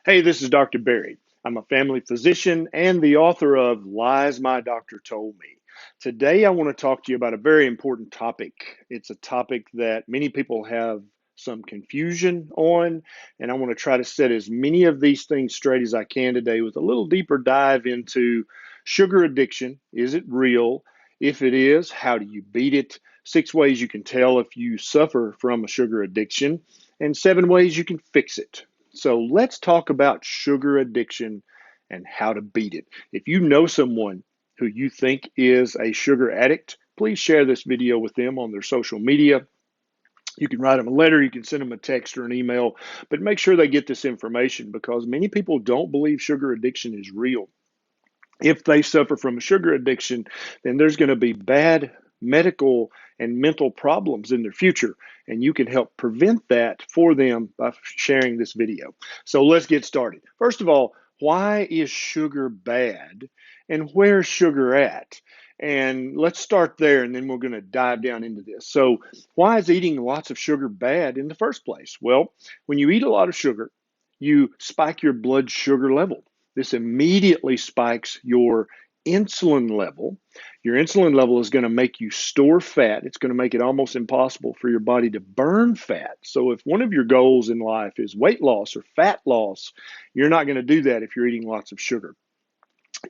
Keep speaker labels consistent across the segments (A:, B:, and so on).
A: Hey, this is Dr. Barry. I'm a family physician and the author of Lies My Doctor Told Me. Today, I want to talk to you about a very important topic. It's a topic that many people have some confusion on, and I want to try to set as many of these things straight as I can today with a little deeper dive into sugar addiction. Is it real? If it is, how do you beat it? 6 ways you can tell if you suffer from a sugar addiction, and 7 ways you can fix it. So let's talk about sugar addiction and how to beat it. If you know someone who you think is a sugar addict, please share this video with them on their social media. You can write them a letter, you can send them a text or an email, but make sure they get this information because many people don't believe sugar addiction is real. If they suffer from a sugar addiction, then there's going to be bad medical and mental problems in their future, and you can help prevent that for them by sharing this video. So let's get started. First of all, why is sugar bad, and where's sugar at? And let's start there, and then we're going to dive down into this. So, why is eating lots of sugar bad in the first place? Well, when you eat a lot of sugar, you spike your blood sugar level. This immediately spikes your insulin level. Your insulin level is going to make you store fat. It's going to make it almost impossible for your body to burn fat. So, if one of your goals in life is weight loss or fat loss, you're not going to do that if you're eating lots of sugar.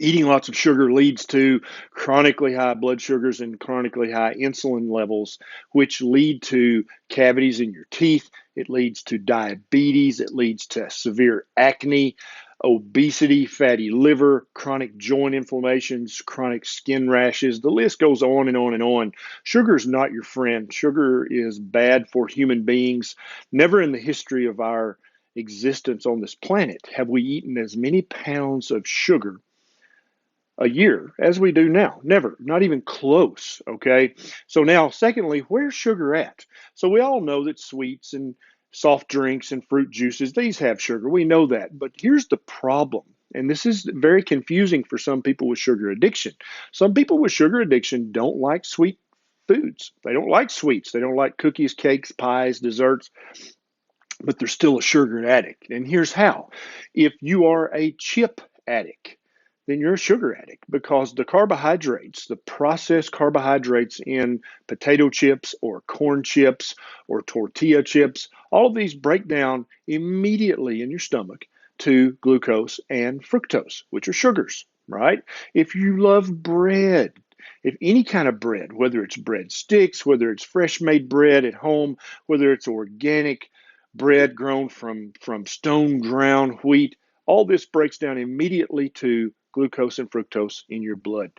A: Eating lots of sugar leads to chronically high blood sugars and chronically high insulin levels, which lead to cavities in your teeth. It leads to diabetes. It leads to severe acne, obesity, fatty liver, chronic joint inflammations, chronic skin rashes. The list goes on and on and on. Sugar is not your friend. Sugar is bad for human beings. Never in the history of our existence on this planet have we eaten as many pounds of sugar a year as we do now. Never, not even close. Okay. So now, secondly, where's sugar at? So we all know that sweets and soft drinks and fruit juices, these have sugar. We know that. But here's the problem. And this is very confusing for some people with sugar addiction. Some people with sugar addiction don't like sweet foods. They don't like sweets. They don't like cookies, cakes, pies, desserts, but they're still a sugar addict. And here's how. If you are a chip addict, then you're a sugar addict because the carbohydrates, the processed carbohydrates in potato chips or corn chips or tortilla chips, all of these break down immediately in your stomach to glucose and fructose, which are sugars, right? If you love bread, if any kind of bread, whether it's bread sticks, whether it's fresh made bread at home, whether it's organic bread grown from stone ground wheat, all this breaks down immediately to glucose and fructose in your blood.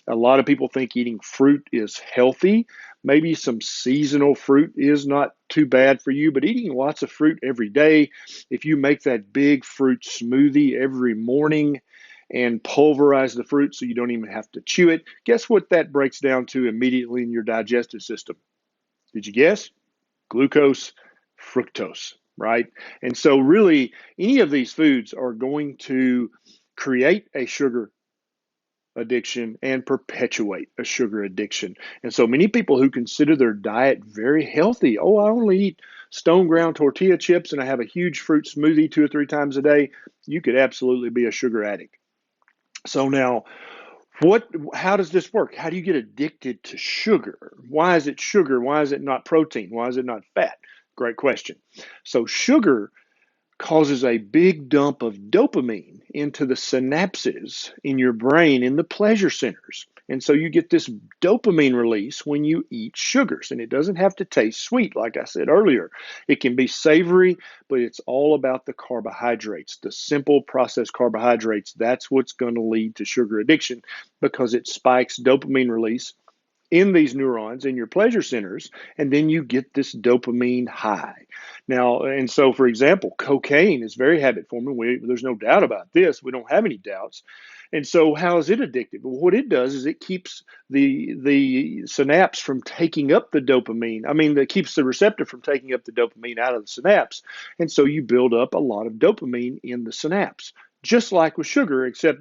A: A lot of people think eating fruit is healthy. Maybe some seasonal fruit is not too bad for you, but eating lots of fruit every day, if you make that big fruit smoothie every morning and pulverize the fruit so you don't even have to chew it, guess what that breaks down to immediately in your digestive system? Did you guess? Glucose, fructose, right? And so, really, any of these foods are going to create a sugar addiction and perpetuate a sugar addiction. And so, many people who consider their diet very healthy, oh, I only eat stone ground tortilla chips and I have a huge fruit smoothie 2 or 3 times a day, you could absolutely be a sugar addict. So, now, how does this work? How do you get addicted to sugar? Why is it sugar? Why is it not protein? Why is it not fat? Great question. So sugar causes a big dump of dopamine into the synapses in your brain in the pleasure centers. And so you get this dopamine release when you eat sugars. And it doesn't have to taste sweet, like I said earlier. It can be savory, but it's all about the carbohydrates, the simple processed carbohydrates. That's what's going to lead to sugar addiction because it spikes dopamine release in these neurons in your pleasure centers, and then you get this dopamine high. Now, and so, for example, cocaine is very habit forming. There's no doubt about this. We don't have any doubts. And so, how is it addictive? Well, what it does is it keeps the synapse from taking up the dopamine. I mean, it keeps the receptor from taking up the dopamine out of the synapse. And so you build up a lot of dopamine in the synapse, just like with sugar, except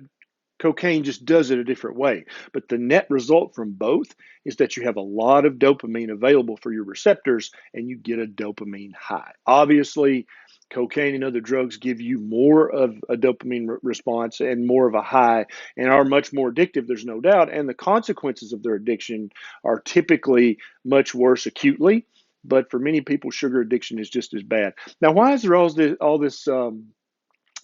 A: cocaine just does it a different way. But the net result from both is that you have a lot of dopamine available for your receptors and you get a dopamine high. Obviously, Cocaine and other drugs give you more of a dopamine response and more of a high and are much more addictive, there's no doubt. And the consequences of their addiction are typically much worse acutely. But for many people, sugar addiction is just as bad. Now, why is there all this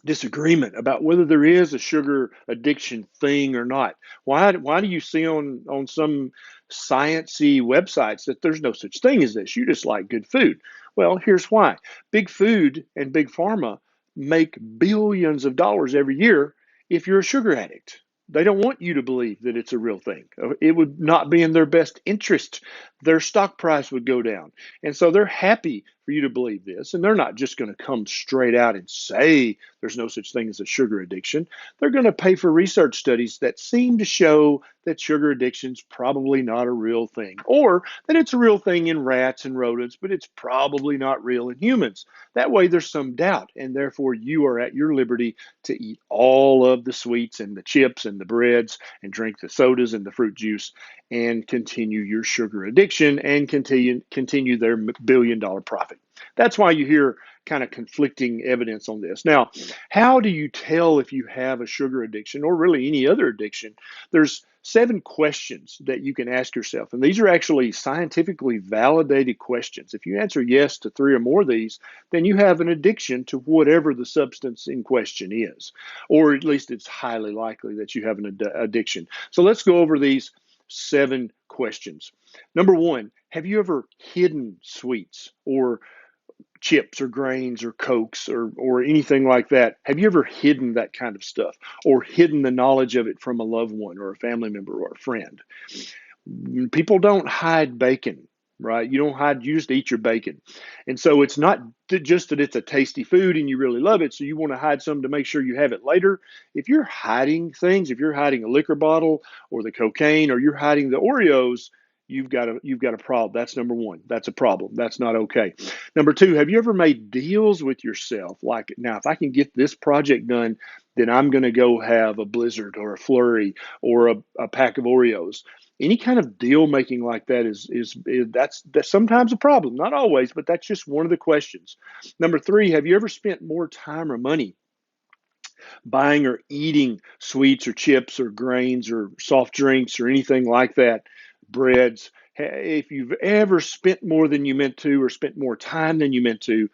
A: disagreement about whether there is a sugar addiction thing or not? Why do you see on some sciencey websites that there's no such thing as this? You just like good food. Well, here's why. Big food and big pharma make billions of dollars every year if you're a sugar addict. They don't want you to believe that it's a real thing. It would not be in their best interest. Their stock price would go down. And so they're happy for you to believe this. And they're not just going to come straight out and say there's no such thing as a sugar addiction. They're going to pay for research studies that seem to show that sugar addiction is probably not a real thing, or that it's a real thing in rats and rodents, but it's probably not real in humans. That way, there's some doubt, and therefore you are at your liberty to eat all of the sweets and the chips and the breads and drink the sodas and the fruit juice and continue your sugar addiction and continue their billion-dollar profit. That's why you hear kind of conflicting evidence on this. Now, how do you tell if you have a sugar addiction or really any other addiction? There's 7 questions that you can ask yourself, and these are actually scientifically validated questions. If you answer yes to 3 or more of these, then you have an addiction to whatever the substance in question is, or at least it's highly likely that you have an addiction. So let's go over these 7 questions. Number 1, have you ever hidden sweets or chips or grains or cokes or anything like that? Have you ever hidden that kind of stuff or hidden the knowledge of it from a loved one or a family member or a friend? People don't hide bacon, right? You don't hide, you just eat your bacon. And so it's not just that it's a tasty food and you really love it, so you want to hide some to make sure you have it later. If you're hiding things, if you're hiding a liquor bottle or the cocaine or you're hiding the Oreos, you've got a problem. That's number 1. That's a problem. That's not okay. Number 2, have you ever made deals with yourself? Like, now, if I can get this project done, then I'm going to go have a Blizzard or a Flurry or a pack of Oreos. Any kind of deal making like that is that's sometimes a problem. Not always, but that's just one of the questions. Number 3, have you ever spent more time or money buying or eating sweets or chips or grains or soft drinks or anything like that, breads? If you've ever spent more than you meant to or spent more time than you meant to,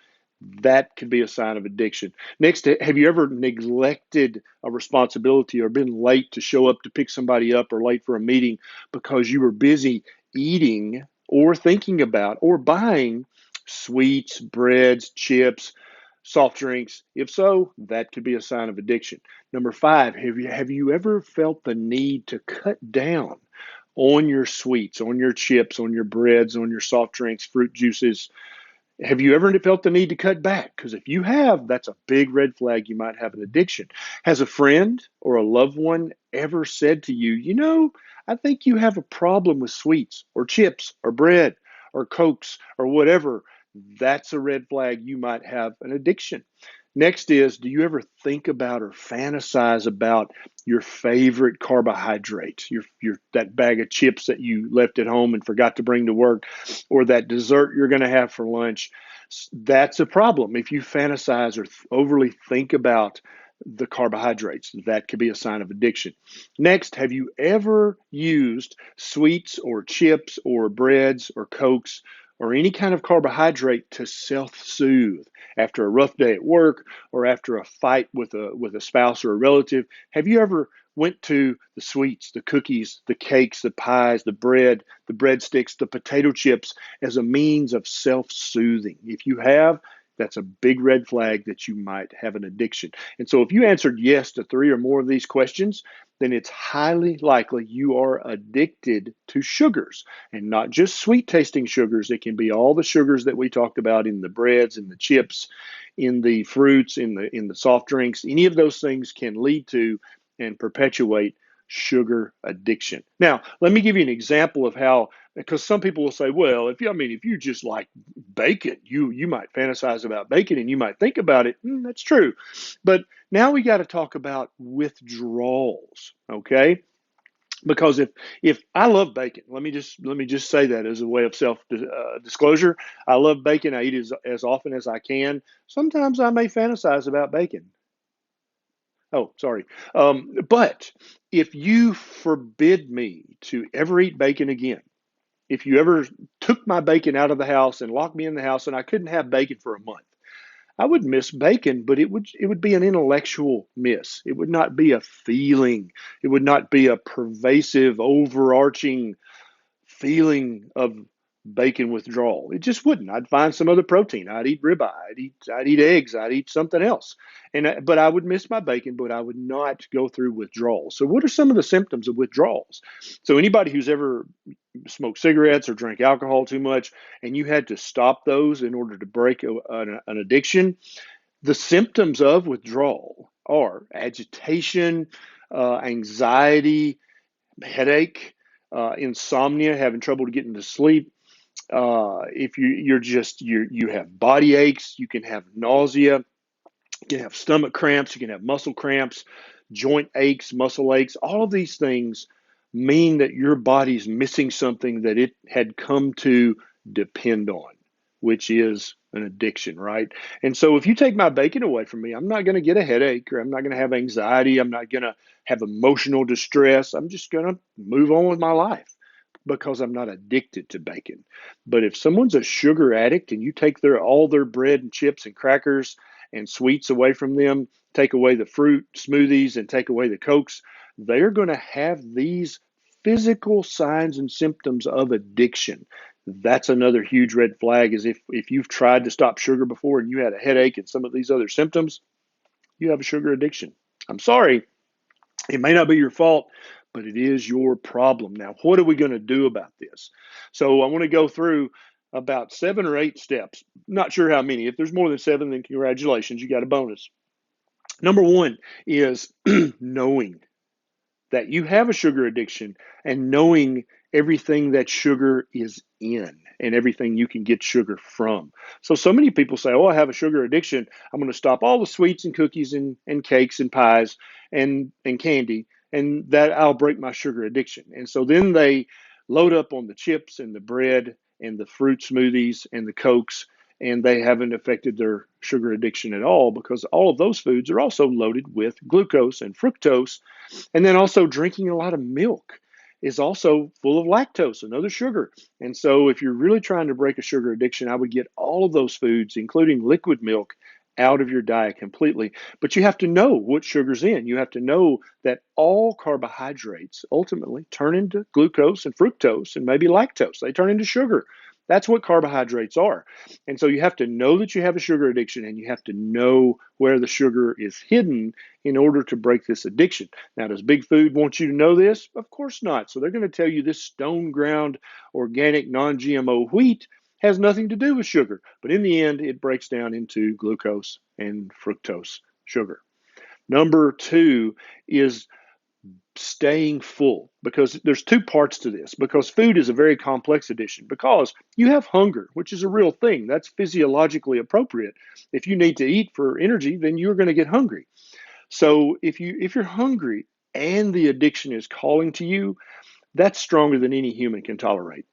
A: that could be a sign of addiction. Next, have you ever neglected a responsibility or been late to show up to pick somebody up or late for a meeting because you were busy eating or thinking about or buying sweets, breads, chips, soft drinks? If so, that could be a sign of addiction. Number 5, have you ever felt the need to cut down on your sweets, on your chips, on your breads, on your soft drinks, fruit juices? Have you ever felt the need to cut back? Because if you have, that's a big red flag. You might have an addiction. Has a friend or a loved one ever said to you, I think you have a problem with sweets or chips or bread or Cokes or whatever? That's a red flag. You might have an addiction. Next is, do you ever think about or fantasize about your favorite carbohydrate, that bag of chips that you left at home and forgot to bring to work, or that dessert you're going to have for lunch? That's a problem. If you fantasize or overly think about the carbohydrates, that could be a sign of addiction. Next, have you ever used sweets or chips or breads or Cokes or any kind of carbohydrate to self-soothe after a rough day at work or after a fight with a spouse or a relative? Have you ever went to the sweets, the cookies, the cakes, the pies, the bread, the breadsticks, the potato chips as a means of self-soothing? If you have, that's a big red flag that you might have an addiction. And so if you answered yes to 3 or more of these questions, then it's highly likely you are addicted to sugars, and not just sweet tasting sugars. It can be all the sugars that we talked about in the breads, in the chips, in the fruits, in the soft drinks. Any of those things can lead to and perpetuate sugar addiction. Now, let me give you an example of how, because some people will say, well, if you just like bacon, you might fantasize about bacon and you might think about it. That's true. But now we got to talk about withdrawals, okay? Because if I love bacon, let me just say that as a way of self disclosure. I love bacon. I eat it as often as I can. Sometimes I may fantasize about bacon. Oh, sorry. But if you forbid me to ever eat bacon again, if you ever took my bacon out of the house and locked me in the house and I couldn't have bacon for a month, I would miss bacon, but it would be an intellectual miss. It would not be a feeling. It would not be a pervasive, overarching feeling of bacon withdrawal. It just wouldn't. I'd find some other protein. I'd eat ribeye. I'd eat eggs. I'd eat something else. But I would miss my bacon, but I would not go through withdrawal. So what are some of the symptoms of withdrawals? So anybody who's ever smoked cigarettes or drank alcohol too much, and you had to stop those in order to break an addiction, the symptoms of withdrawal are agitation, anxiety, headache, insomnia, having trouble getting to sleep. If you have body aches, you can have nausea, you can have stomach cramps, you can have muscle cramps, joint aches, muscle aches. All of these things mean that your body's missing something that it had come to depend on, which is an addiction, right? And so if you take my bacon away from me, I'm not going to get a headache, or I'm not going to have anxiety. I'm not going to have emotional distress. I'm just going to move on with my life because I'm not addicted to bacon. But if someone's a sugar addict and you take all their bread and chips and crackers and sweets away from them, take away the fruit smoothies and take away the Cokes, they're going to have these physical signs and symptoms of addiction. That's another huge red flag, is if you've tried to stop sugar before and you had a headache and some of these other symptoms, you have a sugar addiction. I'm sorry, it may not be your fault, but it is your problem. Now, what are we going to do about this? So I want to go through about 7 or 8 steps. Not sure how many. If there's more than 7, then congratulations, you got a bonus. Number one is knowing that you have a sugar addiction, and knowing everything that sugar is in and everything you can get sugar from. So many people say, oh, I have a sugar addiction. I'm going to stop all the sweets and cookies and cakes and pies and candy, and that I'll break my sugar addiction. And so then they load up on the chips and the bread and the fruit smoothies and the Cokes, and they haven't affected their sugar addiction at all, because all of those foods are also loaded with glucose and fructose. And then also drinking a lot of milk is also full of lactose, another sugar. And so if you're really trying to break a sugar addiction, I would get all of those foods, including liquid milk, out of your diet completely. But you have to know what sugar's in. You have to know that all carbohydrates ultimately turn into glucose and fructose and maybe lactose. They turn into sugar. That's what carbohydrates are. And so you have to know that you have a sugar addiction, and you have to know where the sugar is hidden in order to break this addiction. Now, does Big Food want you to know this? Of course not. So they're going to tell you this stone ground, organic, non GMO wheat has nothing to do with sugar. But in the end, it breaks down into glucose and fructose sugar. Number two is staying full, because there's 2 parts to this, because food is a very complex addition, because you have hunger, which is a real thing. That's physiologically appropriate. If you need to eat for energy, then you're going to get hungry. So if you're hungry and the addiction is calling to you, that's stronger than any human can tolerate.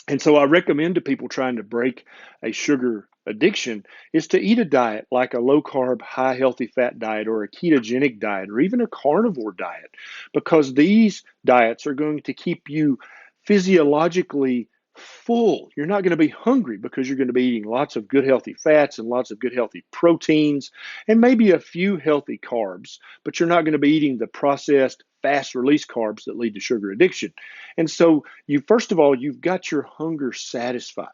A: And so I recommend to people trying to break a sugar addiction is to eat a diet like a low carb, high healthy fat diet, or a ketogenic diet, or even a carnivore diet, because these diets are going to keep you physiologically full. You're not going to be hungry because you're going to be eating lots of good healthy fats and lots of good healthy proteins and maybe a few healthy carbs, but you're not going to be eating the processed fast release carbs that lead to sugar addiction. And so you first of all, you've got your hunger satisfied.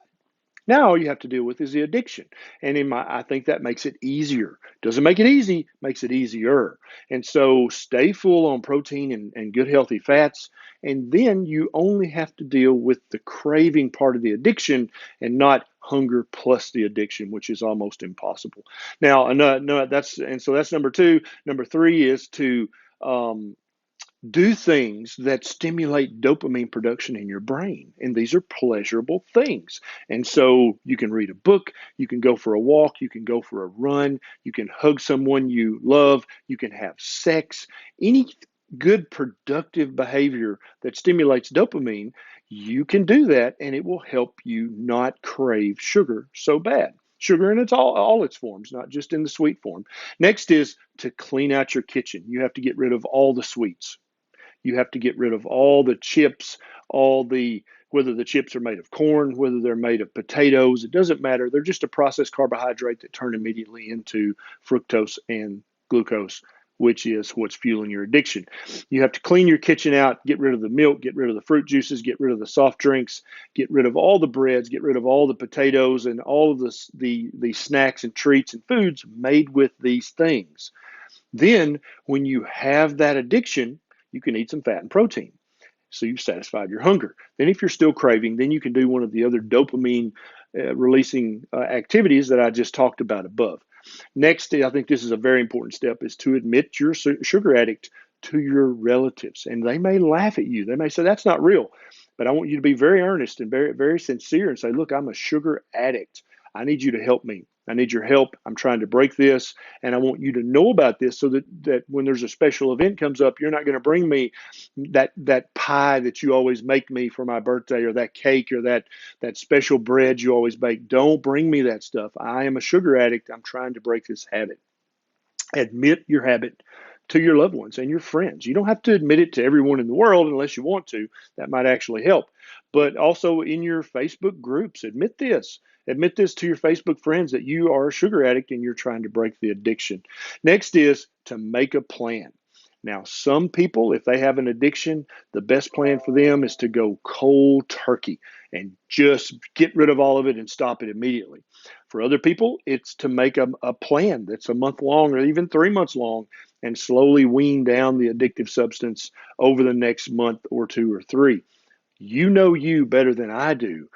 A: Now all you have to deal with is the addiction. And I think that makes it easier. Doesn't make it easy, makes it easier. And so stay full on protein and good healthy fats. And then you only have to deal with the craving part of the addiction and not hunger plus the addiction, which is almost impossible. Now, no, that's number two. Number three is to do things that stimulate dopamine production in your brain. And these are pleasurable things. And so you can read a book, you can go for a walk, you can go for a run, you can hug someone you love, you can have sex, any good productive behavior that stimulates dopamine, you can do that and it will help you not crave sugar so bad. Sugar in all its forms, not just in the sweet form. Next is to clean out your kitchen. You have to get rid of all the sweets. You have to get rid of all the chips, all the whether the chips are made of corn, whether they're made of potatoes, it doesn't matter. They're just a processed carbohydrate that turn immediately into fructose and glucose, which is what's fueling your addiction. You have to clean your kitchen out, get rid of the milk, get rid of the fruit juices, get rid of the soft drinks, get rid of all the breads, get rid of all the potatoes and all of the snacks and treats and foods made with these things. Then, when you have that addiction, you can eat some fat and protein. So you've satisfied your hunger. Then, if you're still craving, then you can do one of the other dopamine releasing activities that I just talked about above. Next, I think this is a very important step, is to admit you're a sugar addict to your relatives. And they may laugh at you. They may say, that's not real. But I want you to be very earnest and very, very sincere and say, look, I'm a sugar addict. I need you to help me. I need your help. I'm trying to break this. And I want you to know about this so that when there's a special event comes up, you're not going to bring me that pie that you always make me for my birthday, or that cake, or that special bread you always bake. Don't bring me that stuff. I am a sugar addict. I'm trying to break this habit. Admit your habit to your loved ones and your friends. You don't have to admit it to everyone in the world unless you want to. That might actually help. But also in your Facebook groups, admit this. Admit this to your Facebook friends that you are a sugar addict and you're trying to break the addiction. Next is to make a plan. Now, some people, if they have an addiction, the best plan for them is to go cold turkey and just get rid of all of it and stop it immediately. For other people, it's to make a plan that's a month long or even 3 months long and slowly wean down the addictive substance over the next month or two or three. You know you better than I do.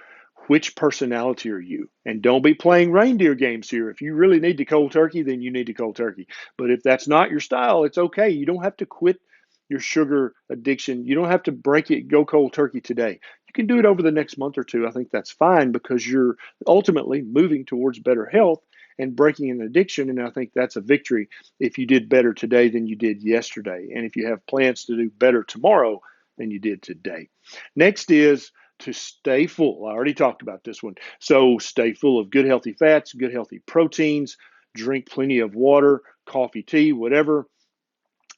A: Which personality are you? And don't be playing reindeer games here. If you really need to cold turkey, then you need to cold turkey. But if that's not your style, it's okay. You don't have to quit your sugar addiction. You don't have to break it, go cold turkey today. You can do it over the next month or two. I think that's fine because you're ultimately moving towards better health and breaking an addiction. And I think that's a victory if you did better today than you did yesterday. And if you have plans to do better tomorrow than you did today. Next is to stay full. I already talked about this one. So stay full of good healthy fats, good healthy proteins, drink plenty of water, coffee, tea, whatever.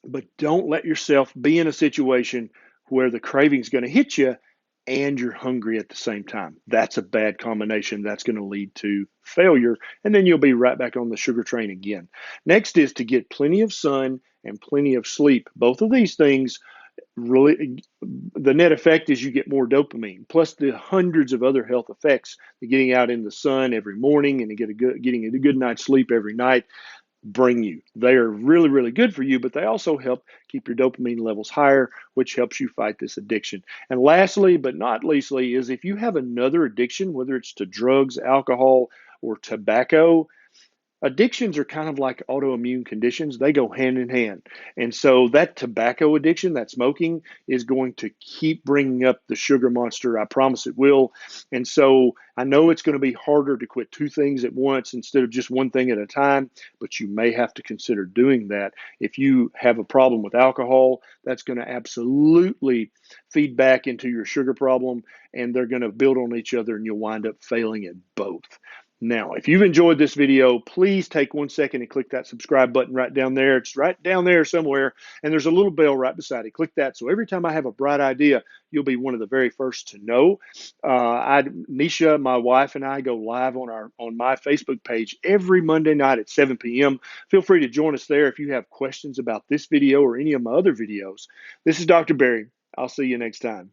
A: But don't let yourself be in a situation where the craving is going to hit you and you're hungry at the same time. That's a bad combination. That's going to lead to failure. And then you'll be right back on the sugar train again. Next is to get plenty of sun and plenty of sleep. Both of these things really, the net effect is you get more dopamine, plus the hundreds of other health effects. Getting out in the sun every morning and getting a good night's sleep every night bring you. They are really, really good for you, but they also help keep your dopamine levels higher, which helps you fight this addiction. And lastly, but not leastly, is if you have another addiction, whether it's to drugs, alcohol, or tobacco, addictions are kind of like autoimmune conditions. They go hand in hand. And so that tobacco addiction, that smoking, is going to keep bringing up the sugar monster. I promise it will. And so I know it's going to be harder to quit two things at once instead of just one thing at a time, but you may have to consider doing that. If you have a problem with alcohol, that's going to absolutely feed back into your sugar problem, and they're going to build on each other, and you'll wind up failing at both. Now, if you've enjoyed this video, please take 1 second and click that subscribe button right down there. It's right down there somewhere, and there's a little bell right beside it. Click that, so every time I have a bright idea, you'll be one of the very first to know. Nisha, my wife, and I go live on my Facebook page every Monday night at 7 p.m. Feel free to join us there if you have questions about this video or any of my other videos. This is Dr. Barry. I'll see you next time.